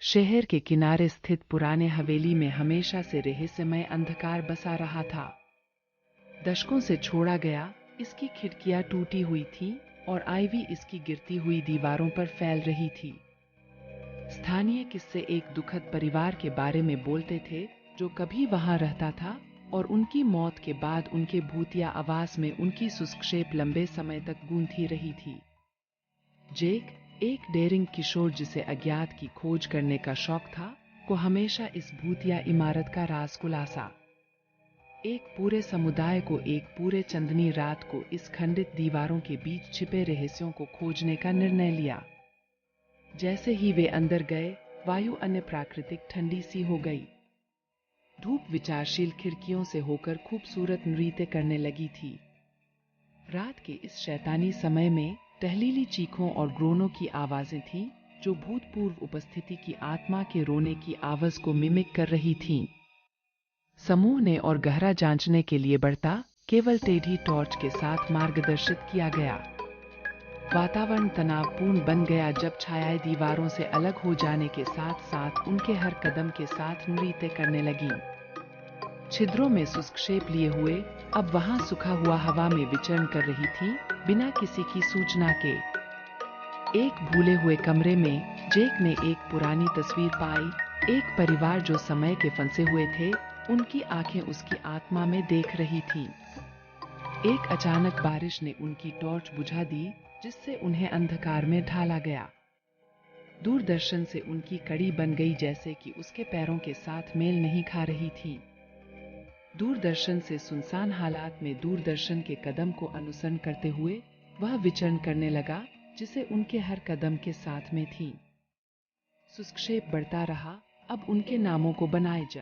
शहर के किनारे स्थित पुराने हवेली में हमेशा से रहस्यमय अंधकार बसा रहा था। दशकों से छोड़ा गया, इसकी खिड़कियां टूटी हुई थीं और आईवी इसकी गिरती हुई दीवारों पर फैल रही थी। स्थानीय किस्से एक दुखद परिवार के बारे में बोलते थे जो कभी वहां रहता था और उनकी मौत के बाद उनके भूतिया आवास में उनकी सुस्क्षेप लंबे समय तक गूंजती रही थी। जेक, एक डेयरिंग किशोर जिसे अज्ञात की खोज करने का शौक था, को हमेशा इस भूतिया इमारत का राज खुलासा। एक पूरे समुदाय को एक पूरे चंदनी रात को इस खंडित दीवारों के बीच छिपे रहस्यों को खोजने का निर्णय लिया। जैसे ही वे अंदर गए, वायु अन्य प्राकृतिक ठंडी सी हो गई। धूप विचारशील खिड़कियों से होकर खूबसूरत नृत्य करने लगी थी। रात के इस शैतानी समय में टहलीली चीखों और ग्रोनों की आवाजें थीं, जो भूतपूर्व उपस्थिति की आत्मा के रोने की आवाज को मिमिक कर रही थीं। समूह ने और गहरा जांचने के लिए बढ़ता, केवल टेढ़ी टॉर्च के साथ मार्गदर्शित किया गया। वातावरण तनावपूर्ण बन गया जब छायाएं दीवारों से अलग हो जाने के साथ साथ उनके हर कदम के साथ नृत्य करने लगीं। छिद्रों में सुस्क्षेप लिए हुए, अब वहां सूखा हुआ हवा में विचरण कर रही थी, बिना किसी की सूचना के। एक भूले हुए कमरे में जेक ने एक पुरानी तस्वीर पाई, एक परिवार जो समय के फंसे हुए थे, उनकी आंखें उसकी आत्मा में देख रही थीं। एक अचानक बारिश ने उनकी टॉर्च बुझा दी, जिससे उन्हें अंधकार में ढाला गया। दूरदर्शन से उनकी कड़ी बन गई जैसे कि उसके पैरों के साथ मेल नहीं खा रही थी। दूरदर्शन से सुनसान हालात में दूरदर्शन के कदम को अनुसरण करते हुए वह विचरण करने लगा, जिसे उनके हर कदम के साथ में थी। सुस्क्षेप बढ़ता रहा, अब उनके नामों को बनाए जा